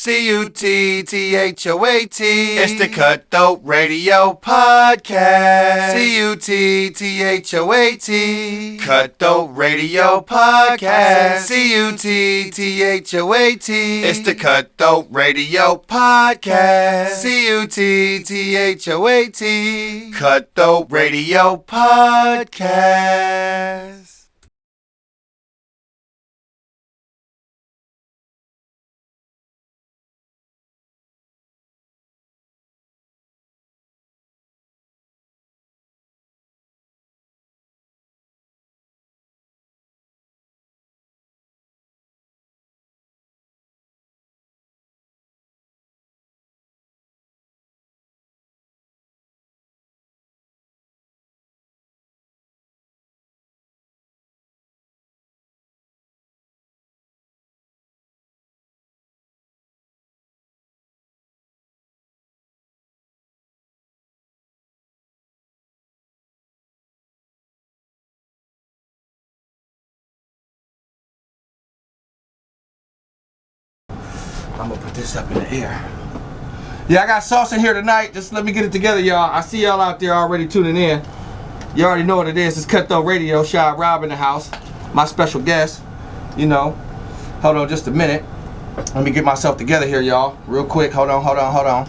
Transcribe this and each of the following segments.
C-U-T-T-H-O-A-T. It's the Cutthroat Radio Podcast. C-U-T-T-H-O-A-T. Cutthroat Radio Podcast. C-U-T-T-H-O-A-T. It's the Cutthroat Radio Podcast. C-U-T-T-H-O-A-T. Cutthroat Radio Podcast. I'm gonna put this up in the air. Yeah, I got sauce in here tonight. Just let me get it together, y'all. I see y'all out there already tuning in. You already know what it is. It's Cutthroat Radio. Shy Rob in the house. My special guest. You know. Hold on just a minute. Let me get myself together here, y'all. Real quick. Hold on.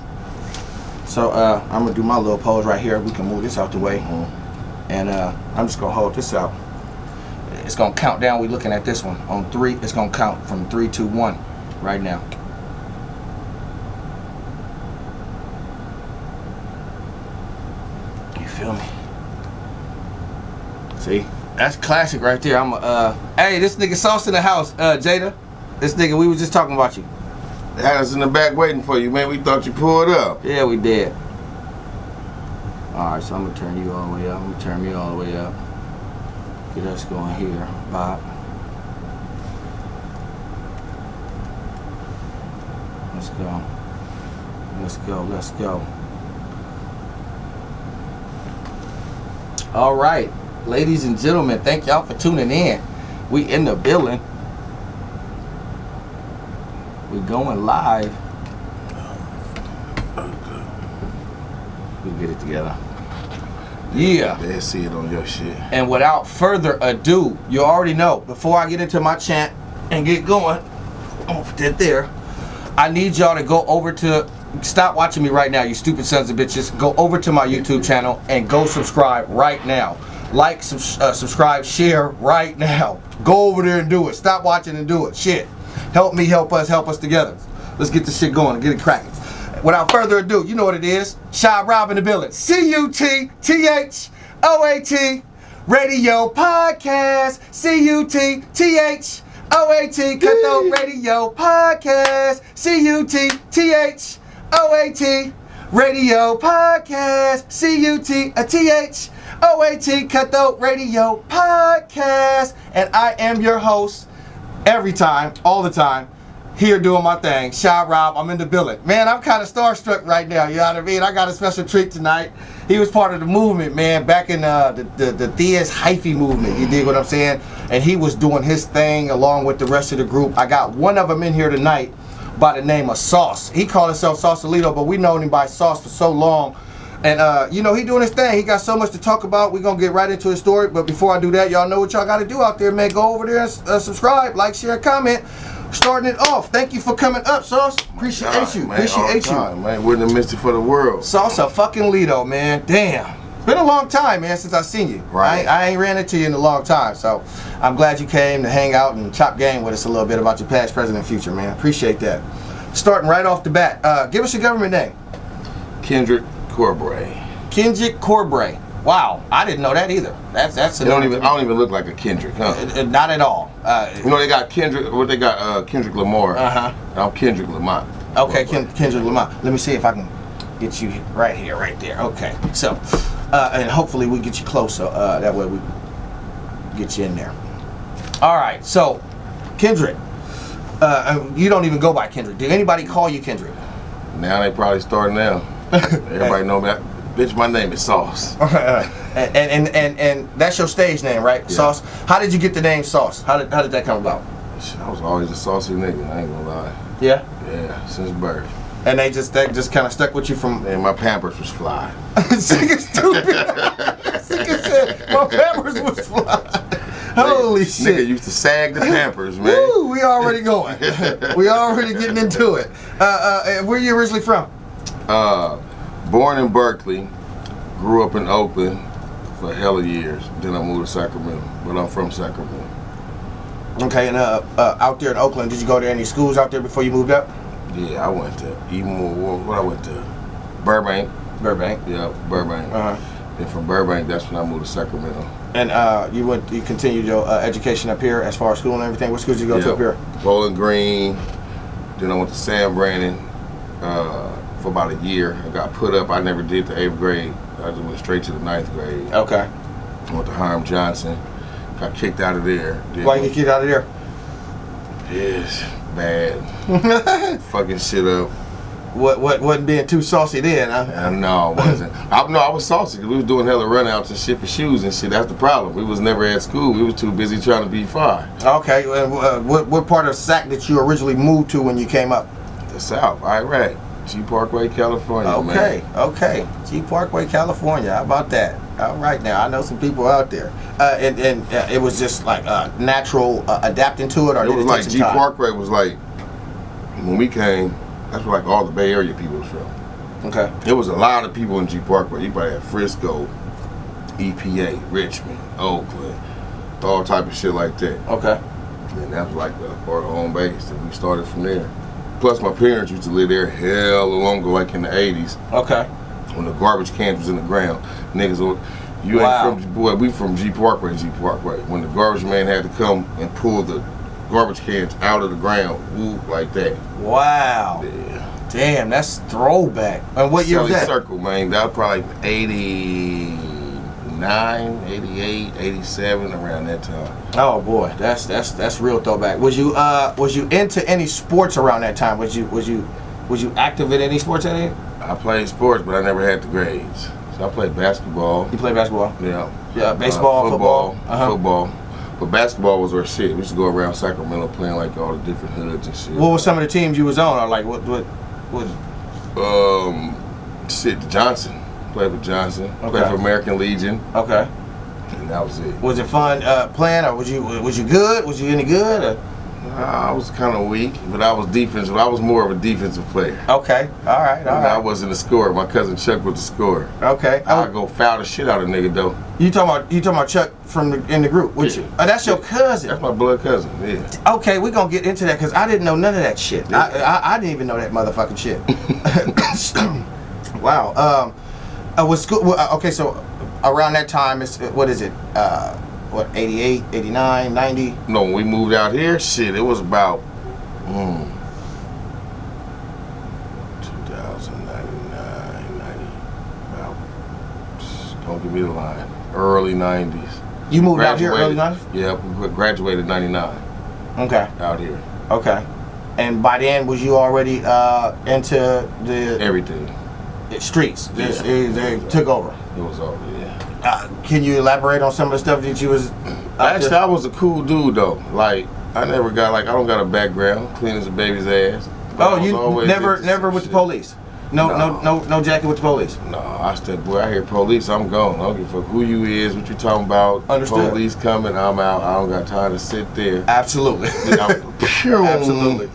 So, I'm gonna do my little pose right here. We can move this out the way. And I'm just gonna hold this out. It's gonna count down. We're looking at this one. On 3, it's gonna count from 3, 2, 1 right now. Feel me? See, that's classic right there. Hey, this nigga Sauce in the house, Jada. This nigga, we was just talking about you. They had us in the back waiting for you, man. We thought you pulled up. Yeah, we did. All right, so I'm gonna turn you all the way up. I'm gonna turn me all the way up. Get us going here, Bob. Let's go. All right, ladies and gentlemen, thank y'all for tuning in. We in the building. We going live. We get it together. Yeah. They see it on your shit. And without further ado, you already know, before I get into my chant and get going, I'm gonna put that there. I need y'all to go over to, stop watching me right now, you stupid sons of bitches. Go over to my YouTube channel and go subscribe right now. Like, subscribe, share right now. Go over there and do it. Stop watching and do it. Shit. Help me, help us together. Let's get this shit going and get it cracking. Without further ado, you know what it is. Shy Rob in the building. C-U-T-T-H-O-A-T Radio Podcast. C-U-T-T-H-O-A-T Cutthroat Radio Podcast. C-U-T-T-H-O-A-T Radio Podcast. C-U-T-T-H-O-A-T Cutthroat Radio Podcast. And I am your host every time, all the time, here doing my thing. Shy Rob, I'm in the building. Man, I'm kind of starstruck right now, you know what I mean? I got a special treat tonight. He was part of the movement, man, back in the Thea's Hyphy movement, you dig what I'm saying? And he was doing his thing along with the rest of the group. I got one of them in here tonight by the name of Sauce. He called himself Saucesalito, but we known him by Sauce for so long. And, you know, he doing his thing. He got so much to talk about. We're going to get right into his story. But before I do that, y'all know what y'all got to do out there, man. Go over there and subscribe, like, share, comment. Starting it off. Thank you for coming up, Sauce. Appreciate you. Man, appreciate you. Man, wouldn't have missed it for the world. Sauce a fucking Lito, man. Damn. Been a long time, man, since I seen you. Right. I ain't ran into you in a long time. So I'm glad you came to hang out and chop game with us a little bit about your past, present, and future, man. Appreciate that. Starting right off the bat. Give us your government name. Kendrick Corbray. Kendrick Corbray. Wow, I didn't know that either. That's. I don't even look like a Kendrick, huh? Not at all. You know they got Kendrick. What they got? Kendrick Lamar. I'm Kendrick Lamont. Okay, Kendrick Lamont. Let me see if I can get you right here, right there. Okay, so and hopefully we get you close, so that way we get you in there. All right, so Kendrick. You don't even go by Kendrick. Did anybody call you Kendrick? Now they probably starting now. Everybody know that. Bitch, my name is Sauce. And that's your stage name, right? Yeah. Sauce. How did you get the name Sauce? How did that come about? I was always a saucy nigga, I ain't gonna lie. Yeah. Yeah, since birth. And they just kind of stuck with you from. And my Pampers was fly. Nigga stupid. Nigga said my Pampers was fly. Holy shit. Nigga used to sag the Pampers, man. Woo, we already going. We already getting into it. Where you originally from? Born in Berkeley, grew up in Oakland for hella years. Then I moved to Sacramento, but I'm from Sacramento. Okay, and out there in Oakland, did you go to any schools out there before you moved up? Yeah, I went to what I went to Burbank. Burbank. Yeah, Burbank. Then from Burbank, that's when I moved to Sacramento. And you continued your education up here as far as school and everything. What schools did you go to up here? Bowling Green. Then I went to Sam Brandon for about a year. I got put up. I never did the 8th grade. I just went straight to the 9th grade. Okay. I went to Hiram Johnson. Got kicked out of there. Then Why you get kicked out of there? Yes, bad. Fucking shit up. What wasn't being too saucy then, huh? No, I wasn't. I was saucy because we was doing hella runouts and shit for shoes and shit. That's the problem. We was never at school. We was too busy trying to be fine. Okay, what part of Sac did you originally move to when you came up? The South, Iraq, G Parkway, California. Okay, man. Okay. G Parkway, California. How about that? All right, now I know some people out there. And it was just like natural adapting to it, or it was did like take some G time? Parkway was like when we came. That's where like all the Bay Area people was from. Okay. There was a lot of people in G Parkway. You probably had Frisco, EPA, Richmond, Oakland, all type of shit like that. Okay. And that was like the part of home base. And we started from there. Plus my parents used to live there hell longer, like in the 80s. Okay. When the garbage cans was in the ground. Niggas were, you Wow. ain't from, boy, we from G Parkway. When the garbage man had to come and pull the garbage cans out of the ground, whoop, like that. Wow. Yeah. Damn, that's throwback. And what year was Sally that? Circle, man. That was probably like 89, 88, 87, around that time. Oh boy, that's real throwback. Was you into any sports around that time? Was you active in any sports at any? I played sports, but I never had the grades. So I played basketball. You played basketball? Yeah. Yeah, baseball, football. Football. But basketball was our shit. We used to go around Sacramento playing like all the different hoods and shit. What was some of the teams you was on? Or like what? Shit, Johnson. Played for Johnson. Okay. Played for American Legion. Okay. And that was it. Was it fun playing, or was you good? Was you any good? Or? I was kind of weak, but I was defensive. I was more of a defensive player. Okay. All right. I wasn't a scorer. My cousin Chuck was the scorer. Okay. I'd go foul the shit out of a nigga though. You talking about Chuck in the group with you? Oh, that's your cousin. That's my blood cousin. Yeah. Okay, we're gonna get into that because I didn't know none of that shit. I didn't even know that motherfucking shit. Wow. Was school okay? So around that time, it's what is it? 88, 89, 90? No, when we moved out here, shit, it was about 2099, 90, about, don't give me the line, early 90s. You moved out here early 90s? Yeah, we graduated 99. Okay. Out here. Okay. And by then, was you already into the Everything. streets? Yeah. They took over. It was over, yeah. Can you elaborate on some of the stuff that you was? Actually, I was a cool dude though. Like, I never got I don't got a background, clean as a baby's ass. But I was You always never into some with the shit. police? No jacket with the police? No, I said, boy, I hear police, I'm gone. I don't give a fuck who you is, what you talking about. Understood. Police coming, I'm out. I don't got time to sit there. Absolutely.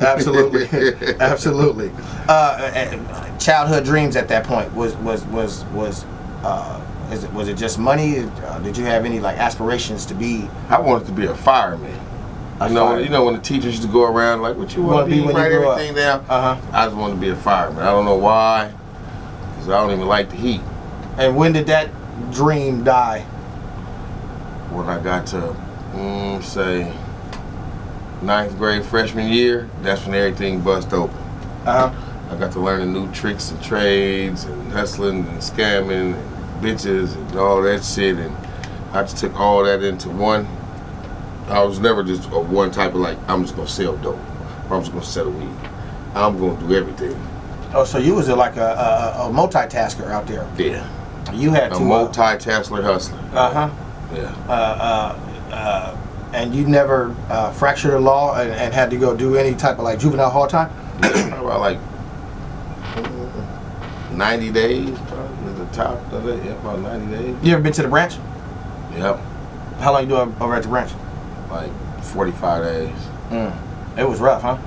Absolutely. Childhood dreams at that point was it just money? Did you have any like aspirations to be? I wanted to be a fireman. You know when the teachers used to go around like, what you want to be? when Write you grow everything down. Uh-huh. I just wanted to be a fireman. I don't know why, because I don't even like the heat. And when did that dream die? When I got to, say, 9th grade freshman year, that's when everything bust open. Uh-huh. I got to learn the new tricks and trades and hustling and scamming and bitches and all that shit, and I just took all that into one. I was never just a one type of like, I'm just gonna sell dope or I'm just gonna sell weed. I'm gonna do everything. Oh, so you was like a multitasker out there. Yeah. You had A to multi-tassler hustler. Uh-huh. Yeah. And you never fractured a law and had to go do any type of like juvenile hall time? Probably about like 90 days, probably at the top of it. Yeah, about 90 days. You ever been to the branch? Yep, How long you doing over at the branch? like 45 days. It was rough, huh?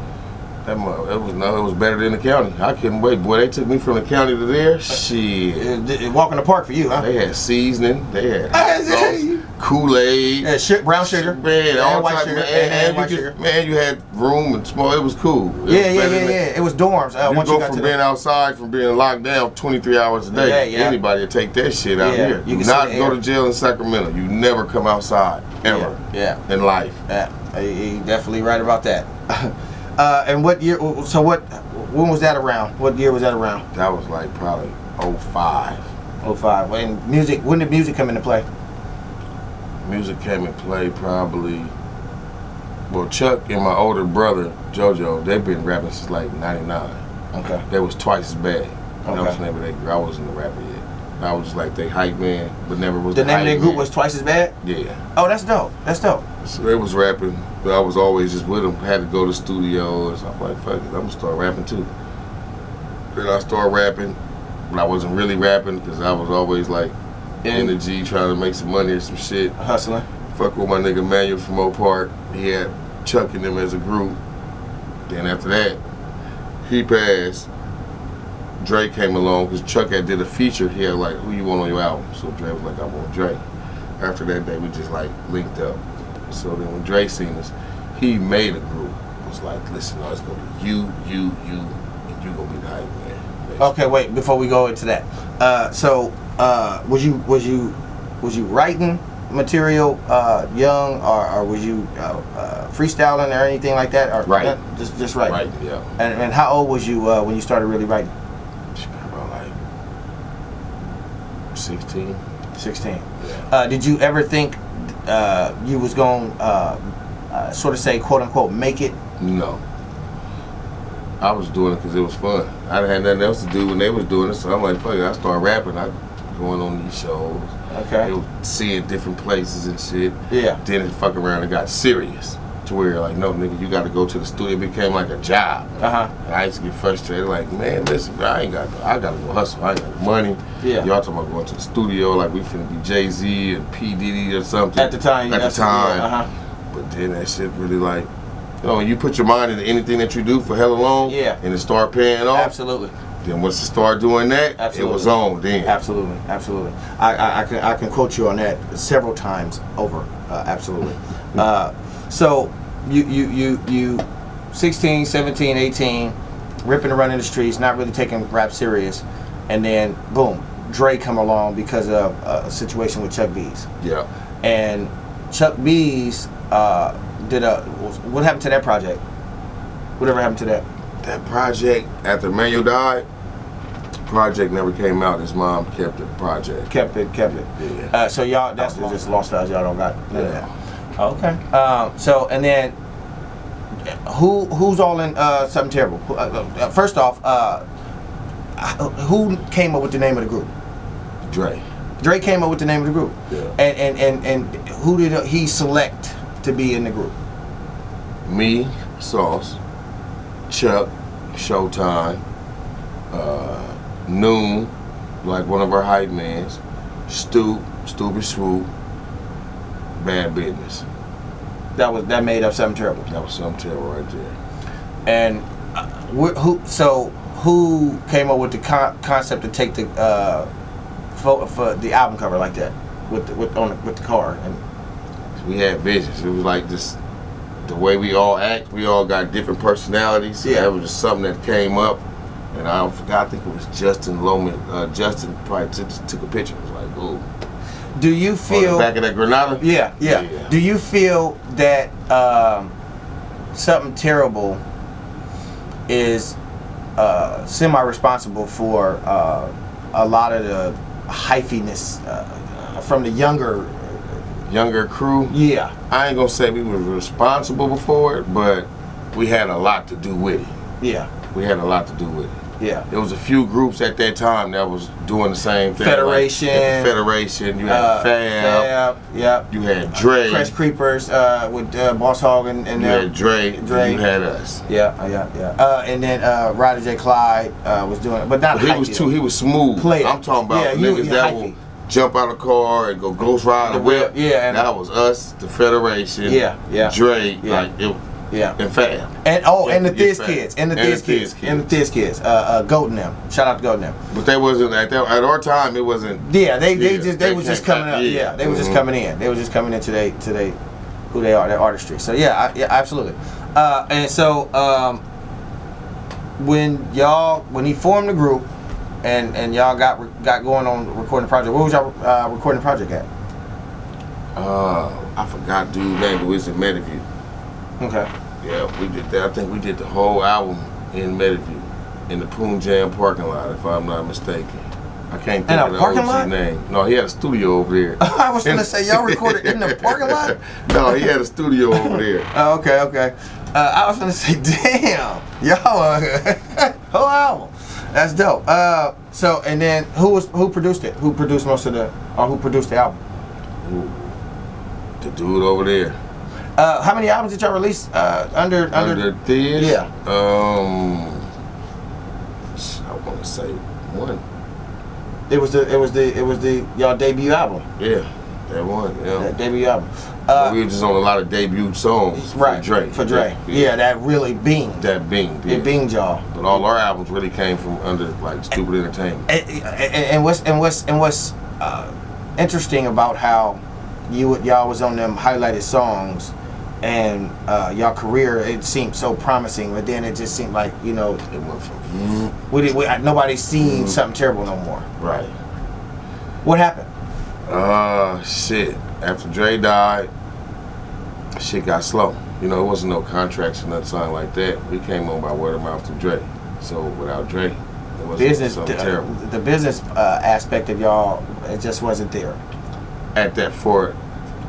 It was better than the county. I couldn't wait, boy. They took me from the county to there. Shit. Walk in the park for you, huh? They had seasoning. They had sauce, Kool-Aid. Yeah, brown sugar. Man, all white type, sugar. man, And white you sugar. man, you had room and small. It was cool. It was better than It was dorms. You Once go you got from to being outside, from being locked down 23 hours a day. Yeah. Anybody would take that shit out Yeah, here. you Do can not see the go air. to jail in Sacramento. You never come outside ever in life. Yeah, you're definitely right about that. And what year? So when was that around? What year was that around? That was like probably 05. 05. When did music come into play? Music came in play probably. Well, Chuck and my older brother JoJo, they've been rapping since like '99. Okay. They was twice as bad. That Okay. was the name of that group. I wasn't a rapper yet. I was just like they hype man, but never was The name of hype their group man. was Twice as Bad? Yeah. Oh, that's dope. That's dope. So they was rapping, but I was always just with them. Had to go to studios. I'm like, fuck it, I'm gonna start rapping too. Then I started rapping, but I wasn't really rapping because I was always like in the G trying to make some money or some shit. Hustling. Fuck with my nigga Manuel from Oak Park. He had Chuck and them as a group. Then after that, he passed. Dre came along because Chuck had did a feature. He had like, who you want on your album? So Dre was like, I want Dre. After that day, we just like linked up. So then when Dre seen us, he made a group. It was like, listen, no, it's gonna be you, and you gonna be the hype man. Basically. Okay, wait. Before we go into that, was you writing material young, or was you freestyling or anything like that? Or Right. Just writing. Right, yeah. And how old was you when you started really writing? About like 16. 16. Yeah. Did you ever think you was going sort of say, quote unquote, make it? No. I was doing it because it was fun. I didn't have nothing else to do when they was doing it, so I'm like, fuck it, I started rapping. I going on these shows. Okay. They was seeing different places and shit. Yeah. Then it fuck around and got serious. To where like, no nigga, you gotta go to the studio. It became like a job. And I used to get frustrated, like, man, listen, bro, I gotta go hustle. I ain't got the money. Yeah. Y'all talking about going to the studio like we finna be Jay-Z and P. Diddy or something. At the time. At the time. Yeah, But then that shit really like, you know, when you put your mind into anything that you do for hella long, Yeah. and it start paying off, Absolutely. then once you start doing that, Absolutely. it was on then. Absolutely. I can quote you on that several times over. Absolutely. So you 16, 17, 18, ripping and running the streets, not really taking rap serious, and then boom, Dre come along because of a situation with Chuck B's. Yeah. And Chuck B's what happened to that project? Whatever happened to that? That project, after Manuel died, project never came out. His mom kept the project. Kept it. Yeah. So y'all, that's just lost files. Y'all don't got none of Yeah. that. Okay. So and then who's all in Something Terrible? First off, who came up with the name of the group? Dre. Dre came up with the name of the group. Yeah. And who did he select to be in the group? Me, Sauce, Chuck, Showtime, Noon, like one of our hype mans, Stupid Swoop, Bad Business. That made up Something Terrible. That was Something Terrible right there. And who came up with the concept to take the for the album cover like that with the car? And We had visions. It was like this, the way we all act. We all got different personalities. So Yeah. that was just something that came up, and I forgot. I think it was Justin Loman. Justin probably took a picture. It was like, ooh. do you On feel? the back of that Granada. Yeah. Yeah. Do you feel that Something Terrible is semi-responsible for a lot of the hyphiness from the younger crew? Yeah. I ain't gonna say we were responsible for it, but we had a lot to do with it. Yeah. We had a lot to do with it. Yeah. There was a few groups at that time that was doing the same thing. Federation. Like at the Federation. You had Fab. Yep. You had Dre. Crest Creepers with Boss Hogg and you had Dre. Dre. You had us. Yeah. And then Ryder J. Clyde was doing it, but not. But he was smooth. Player. I'm talking about niggas that will jump out of the car and go ghost ride the whip. Yeah. And that was us, the Federation. Yeah. Dre. Yeah. Like it. Yeah. And Fab. And the Thiz Kids. And the Thiz Kids. Goat and them. Shout out to Goat and them. But they wasn't at our time. It wasn't. Yeah, they was just coming up. Yeah, they was just coming in. They was just coming into they who they are, their artistry. So yeah, absolutely. And so when he formed the group and y'all got going on recording the project, where was y'all recording the project at? I forgot dude's name, but it was in Meadowview. Okay. Yeah, we did that. I think we did the whole album in Meadowview, in the Poon Jam parking lot, if I'm not mistaken. I can't think of the OG name. No, he had a studio over there. I was gonna say y'all recorded in the parking lot. No, he had a studio over there. Oh, okay. I was gonna say, damn, y'all whole album. That's dope. So and then who produced it? Who produced who produced the album? Ooh, the dude over there. How many albums did y'all release under Thiz? Yeah. I want to say one. It was the y'all debut album. Yeah, that one. Yeah. That debut album. We were just on a lot of debut songs. Right. For Dre. Yeah, that really beamed. That beamed. Yeah. It beamed y'all. But all our albums really came from under like Stupid Entertainment. And what's interesting about how y'all was on them highlighted songs. And y'all career, it seemed so promising, but then it just seemed like, it went from nobody's seen something terrible no more. Right. What happened? Shit. After Dre died, shit got slow. It wasn't no contracts or nothing like that. We came on by word of mouth to Dre. So without Dre, it wasn't something terrible. The business aspect of y'all, it just wasn't there. At that fort.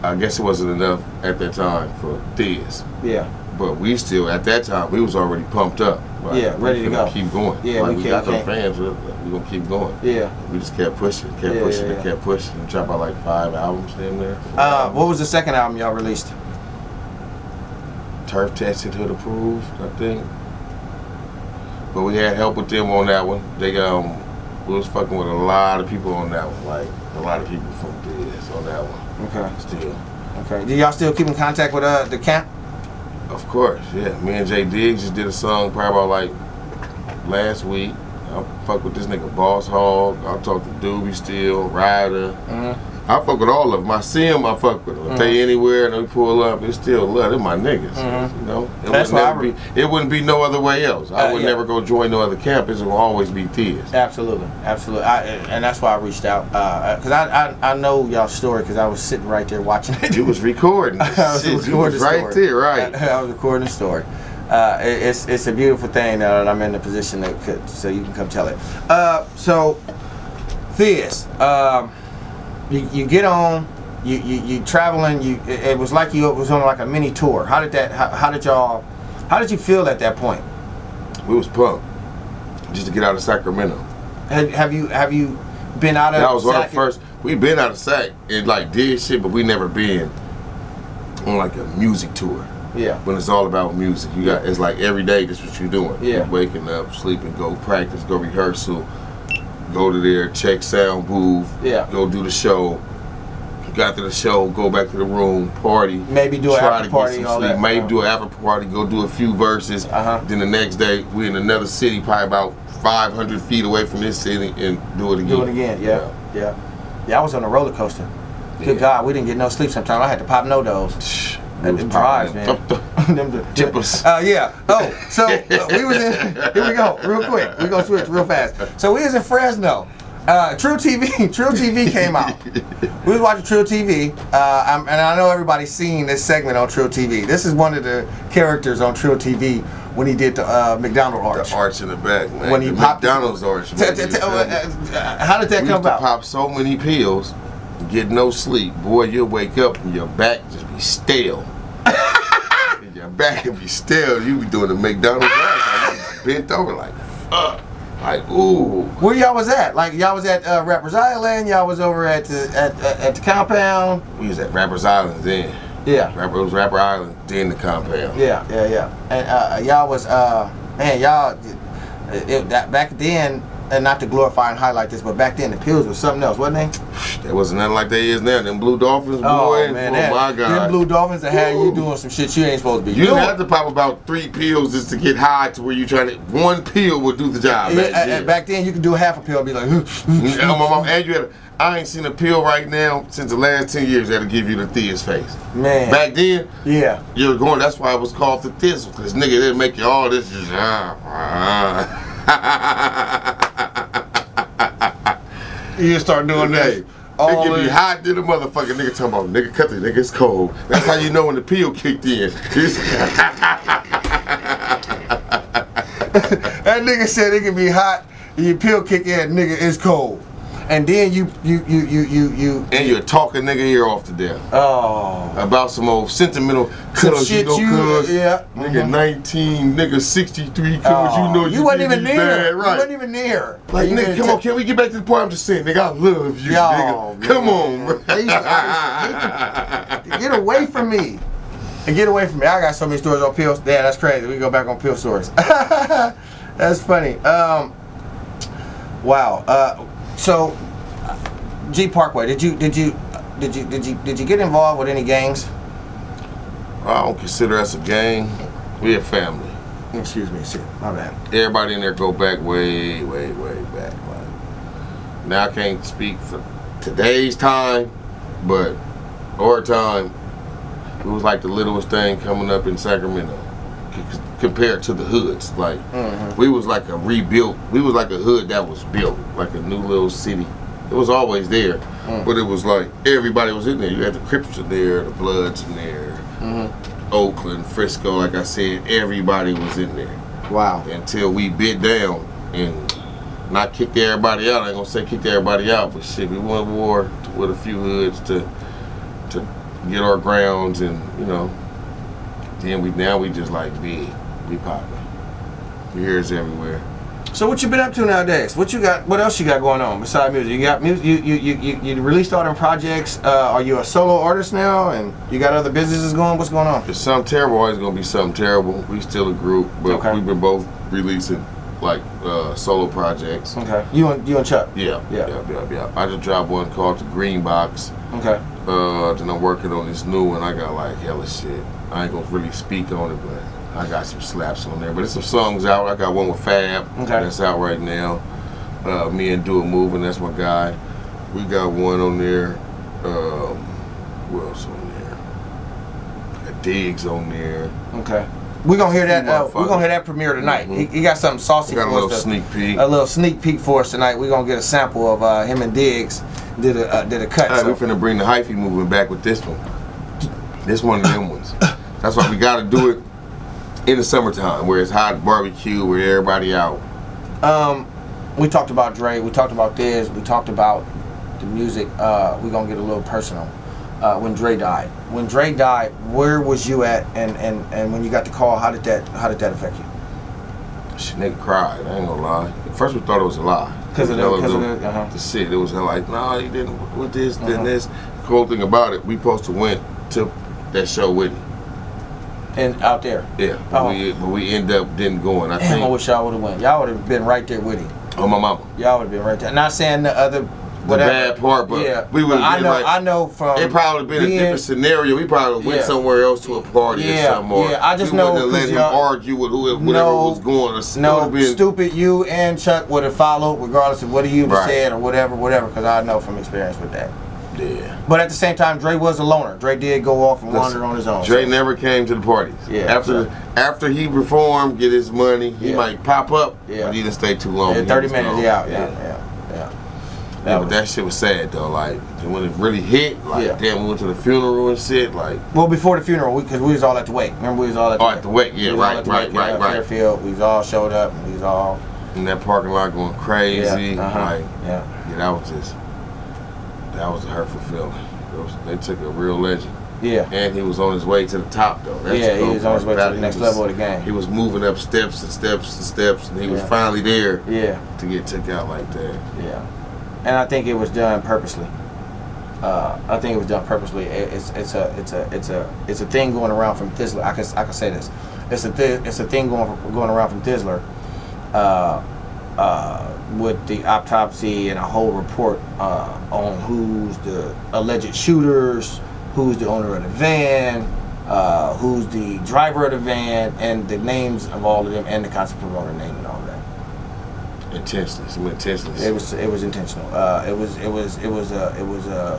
I guess it wasn't enough at that time for Thiz. Yeah. But we still, at that time, we was already pumped up. Like, ready to go. Keep going. Yeah, we got them fans. We're gonna keep going. Yeah. We just kept pushing, kept pushing. We dropped out like 5 albums in there. What was the second album y'all released? Turf Tested, Hood Approved, I think. But we had help with them on that one. We was fucking with a lot of people on that one, like a lot of people from Thiz on that one. Okay. Still. Okay. Do y'all still keep in contact with the camp? Of course, yeah. Me and Jay Diggs just did a song probably about like last week. I fuck with this nigga Boss Hogg. I talk to Doobie still, Ryder. Mm-hmm. I fuck with all of them. I see them, I fuck with them. If they anywhere and they pull up, it's still love. They're my niggas. Mm-hmm. It wouldn't be no other way else. I would never go join no other campus. It will always be Thiz. Absolutely. And that's why I reached out. Because I know y'all's story because I was sitting right there watching it. You was recording. I was recording the right story. there, right. I was recording the story. It's a beautiful thing that I'm in the position so you can come tell it. So, Thiz, you get on, you traveling. It was like you was on like a mini tour. How did you feel at that point? We was pumped just to get out of Sacramento. Have you been out of? That was one of the first. We been out of Sac and like did shit, but we never been on like a music tour. Yeah. When it's all about music, it's like every day. This is what you're doing. Yeah. You're waking up, sleeping, go practice, go rehearsal, go to there, check sound booth. Yeah. Go do the show. Got to the show, go back to the room, party. Maybe do an after party. All that. Maybe do an after party. Go do a few verses. Then the next day, we in another city, probably about 500 feet away from this city, and do it again. Do it again. Yeah. I was on a roller coaster. Good God, we didn't get no sleep. Sometimes I had to pop no-dos. Them drives, man. Tippers. Yeah. Oh, so we was in. Here we go, real quick. We gonna switch real fast. So we was in Fresno. True TV came out. We was watching True TV, and I know everybody's seen this segment on True TV. This is one of the characters on True TV when he did the McDonald's arch. The arch in the back, man. When he the popped McDonald's arch. How did that come about? Pop so many pills, get no sleep. Boy, you'll wake up and your back just be stale. Your back will be stale. You be doing the McDonald's arch. Like, you bent over like, fuck. Like, ooh. Where y'all was at? Like y'all was at Rappers Island. Y'all was over at the compound. We was at Rappers Island then. Yeah. It was Rapper Island, then the compound. Yeah. And y'all was man, y'all that back then. And not to glorify and highlight this, but back then the pills was something else, wasn't they? There wasn't nothing like they is now. Them Blue Dolphins, boy. Oh man, oh my God. Them Blue Dolphins that had you doing some shit you ain't supposed to be You doing. didn't have to pop about 3 pills just to get high to where you trying to. 1 pill would do the job. Back then you could do half a pill and be like, and you had I ain't seen a pill right now since the last 10 years that'll give you the thinnest face. Man. Back then, yeah. you were going, that's why it was called the thizzle, because nigga didn't make you all this just You start doing that. It can be hot to the motherfucker. Nigga talking about, nigga cut the nigga, it's cold. That's how you know when the pill kicked in. That nigga said it can be hot, and your pill kick in, nigga, it's cold. And then you and you're talking nigga ear off to death. Oh. About some old sentimental cuz shit yeah. Nigga Mm-hmm. 19, nigga 63 cuz you wasn't even near. Bad, right. You wasn't even near. Like nigga, come on, can we get back to the point? I'm just saying, nigga, I love you, nigga. Man. Come on, bro. I used to get away from me. And get away from me. I got so many stories on pills. Yeah, that's crazy. We go back on pill stories. That's funny. Wow. So, G Parkway, did you get involved with any gangs? I don't consider us a gang. We a family. Excuse me, shit, my bad. Everybody in there go back way back. Like, now I can't speak for today's time, but our time, it was like the littlest thing coming up in Sacramento compared to the hoods. Like, we was like a rebuilt, we was like a hood that was built, like a new little city. It was always there, but it was like everybody was in there. You had the Crips in there, the Bloods in there, Oakland, Frisco, like I said, everybody was in there. Wow. Until we bit down and not kicked everybody out. I ain't gonna say kicked everybody out, but shit, we went to war with a few hoods to get our grounds, and you know, then we just like big, we popping. You hear us everywhere. So what you been up to nowadays? What you got? What else you got going on besides music? You got music. You released all them projects. Are you a solo artist now? And you got other businesses going? What's going on? If something terrible, always gonna be something terrible. We still a group, but we've been both releasing like solo projects. Okay. You and Chuck. Yeah. I just dropped one called The Green Box. Okay. Then I'm working on this new one. I got like hella shit. I ain't gonna really speak on it, but I got some slaps on there. But there's some songs out. I got one with Fab. Okay. That's out right now. Me and Do It Moving, that's my guy. We got one on there. Who else on there? Got Diggs on there. Okay. We're gonna hear that. We're gonna hear that premiere tonight. He got something saucy got for a little us. sneak peek. A little sneak peek for us tonight. We're gonna get a sample of him and Diggs did a cut. Right, we're finna bring the hyphy movement back with this one. This one of them ones. That's why we gotta do it in the summertime, where it's hot barbecue, where everybody out. We talked about Dre. We talked about this. We talked about the music. We're gonna get a little personal. When Dre died. When Dre died, where was you at? And when you got the call, how did that affect you? Shit, nigga cried. I ain't gonna lie. At first we thought it was a lie. Because of the shit. It was like, nah, he didn't with this, then this. The cool thing about it, we supposed to went to that show with him. And out there. Yeah, but we ended up didn't go. And I wish y'all would have went. Y'all would have been right there with him. Oh, my mama. Y'all would have been right there. Not saying the other. The bad part, but we would have been I know from. It probably been a different scenario. We probably went somewhere else to a party or something. Or I just we know. wouldn't have let him argue with whatever was going. Or stupid you and Chuck would have followed, regardless of what you said or whatever. Because I know from experience with that. Yeah. But at the same time, Dre was a loner. Dre did go off and wander on his own. Dre never came to the parties. Yeah. After he performed, get his money, he might pop up, but he didn't stay too long. Yeah, 30 minutes, Yeah, but that shit was sad though. Like when it really hit, like damn, we went to the funeral and shit. Like before the funeral, because we was all at the wake. Remember, we was all at the wake. Yeah, right. Fairfield, we was all showed up, and we was all in that parking lot going crazy. That was a hurtful feeling. They took a real legend. Yeah. And he was on his way to the top, though. That's Yeah, the he was on his way to part. the next level of the game. He was moving up steps and steps and steps, and he was finally there. Yeah. To get took out like that. Yeah. And I think it was done purposely. I think it was done purposely. It's a thing going around from Thizzler. I can say this. It's a thing going around from Thizzler. With the autopsy and a whole report on who's the alleged shooters, who's the owner of the van, who's the driver of the van, and the names of all of them, and the constable owner name and all of that. Intentionally, some intentionally. It was intentional. It was a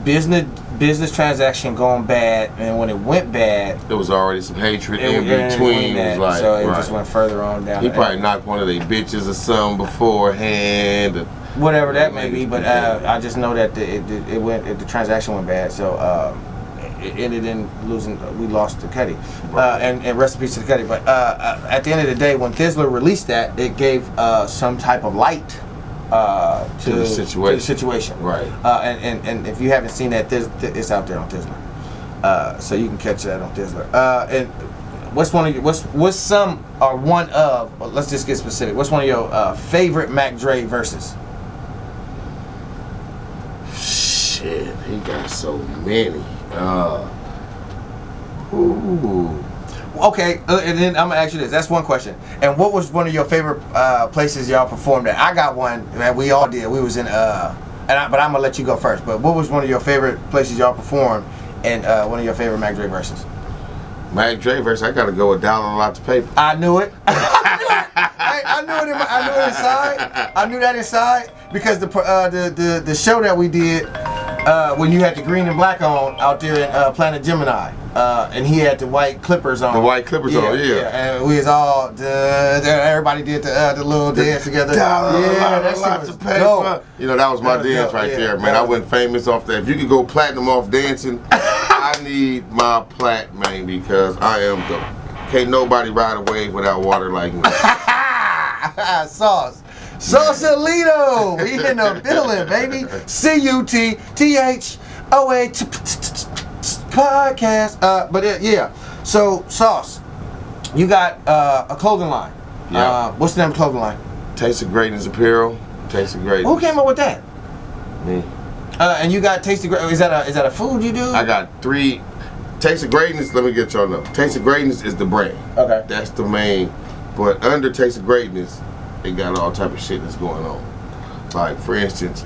business transaction going bad, and when it went bad, there was already some hatred in between. That, like, so it just went further on down. He probably knocked one of their bitches or something beforehand. Whatever that may be, but I just know that the transaction went bad, so it ended in losing. We lost to Cuddy, and rest in peace to the Cuddy. But at the end of the day, when Thizzler released that, it gave some type of light to the situation. Right. And if you haven't seen that, it's out there on Thizzler, so you can catch that on Thizzler. And what's some or one of? Let's just get specific. What's one of your favorite Mac Dre verses? Shit, he got so many. Ooh. Okay, and then I'm gonna ask you this. That's one question. And what was one of your favorite places y'all performed at? I got one that we all did. We was in but I'm gonna let you go first. But what was one of your favorite places y'all performed, and one of your favorite Mac Dre verses? Mac Dre verse, I gotta go with Down on Lots of Paper. I knew it. I knew it inside. I knew that inside because the show that we did when you had the green and black on out there in Planet Gemini, and he had the white clippers on. The white clippers on, yeah. And we was all everybody did the little dance together. That lots of paper. Dope. You know, that was my dance right there, man. I went famous off that. If you could go platinum off dancing, I need my plat, man, because I am can't nobody ride a wave without water like me. Saucesalito, we in the building, baby. CUTTHOA podcast. But so Sauce, you got a clothing line. Yeah. What's the name of the clothing line? Taste of Greatness Apparel. Taste of Greatness. Who came up with that? Me. And you got Taste of Greatness. Is that a food you do? I got 3. Taste of Greatness. Let me get y'all know. Taste of Greatness is the brand. Okay. That's the main. But under Taste of Greatness, they got all type of shit that's going on. Like, for instance,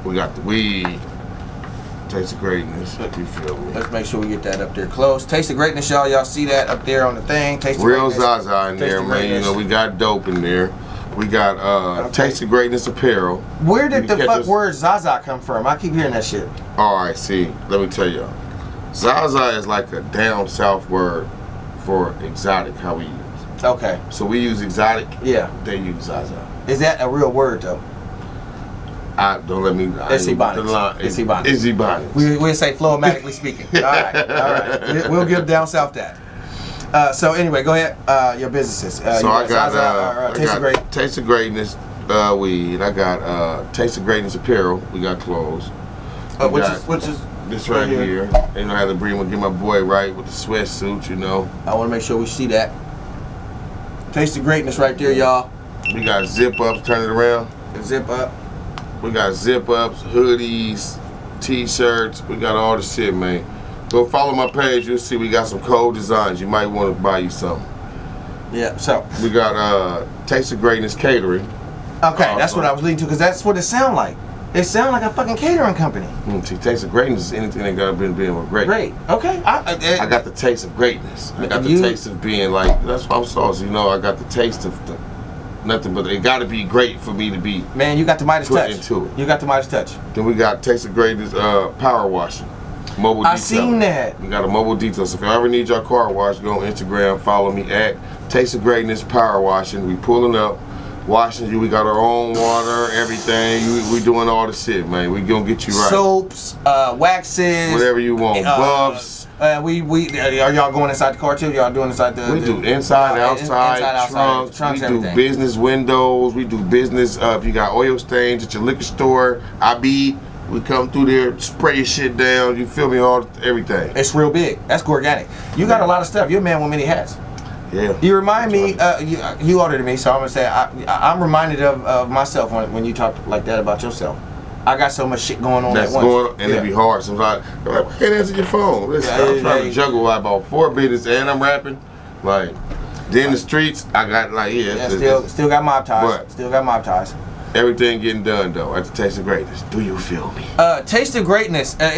we got the weed, Taste of Greatness, if you feel me. Let's make sure we get that up there close. Taste of Greatness, y'all see that up there on the thing. Taste of Real Greatness. Zaza in there, man. You know, we got dope in there. We got Taste of Greatness Apparel. Where did the fuck word Zaza come from? I keep hearing that shit. Alright, see, let me tell y'all. Zaza is like a down south word for exotic, how we use. Okay. So we use exotic. Yeah. They use Zaza. Is that a real word though? Don't let me. It's Ebonics. It's Ebonics. It's Ebonics. We'll say flowmatically speaking. All right. We'll give down south that. So anyway, go ahead. Your businesses. So I got Taste of Greatness. Taste of Greatness weed. I got Taste of Greatness Apparel. We got clothes. Which is this right here. You know, I had to get my boy right with the sweatsuit. You know. I want to make sure we see that. Taste of Greatness right there, y'all. We got zip ups. Turn it around. Zip up. We got zip ups, hoodies, t-shirts. We got all the shit, man. Go follow my page. You'll see we got some cold designs. You might want to buy you something. Yeah. So we got Taste of Greatness Catering. Okay, that's what I was leading to, because that's what it sound like. It sound like a fucking catering company. See, Taste of Greatness is anything that got been being with great. Great. Okay. I got the taste of greatness. I got the taste of being like, that's why I'm saucy. You know, I got the taste of nothing but it got to be great for me to be. Man, you got the Midas touch. Into it. You got the Midas touch. Then we got Taste of Greatness power washing. Mobile detail. I seen that. We got a mobile detail. So if you ever need your car washed, go on Instagram, follow me at Taste of Greatness Power Washing. We pulling up, washing you. We got our own water, everything. We doing all the shit, man. We gonna get you right. Soaps, waxes, whatever you want, buffs. Are y'all going inside the car too? Y'all doing inside the? We do inside, outside, trunks. We do everything. Business windows. We do business. If you got oil stains at your liquor store, We come through there, spray your shit down. You feel me? Everything. It's real big. That's organic. You got a lot of stuff. You're a man with many hats. Yeah. You remind me. You older than me, so I'm gonna say I'm reminded of myself when you talk like that about yourself. I got so much shit going on That's at once. going on, and it be hard sometimes. I'm like, I can't answer your phone. Listen, I'm trying to juggle about 4 business and I'm rapping. Like, then the streets, I got like, still got mob ties. But Still got mob ties. everything getting done though. At the Taste of Greatness. Do you feel me? Taste of Greatness. And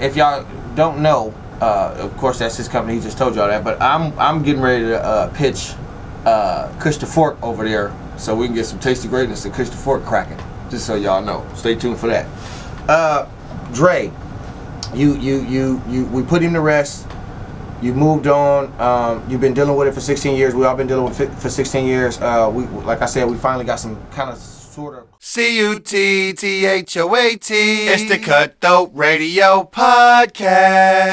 if y'all don't know, of course that's his company. He just told y'all that. But I'm getting ready to pitch Kush the Fork over there, so we can get some Taste of Greatness and Kush the Fork cracking. Just so y'all know. Stay tuned for that. Dre, we put him to rest. You moved on. You've been dealing with it for 16 years. We all been dealing with it for 16 years. Like I said, we finally got some kind of sort of CUTTHOAT. It's the Cutthroat Radio Podcast.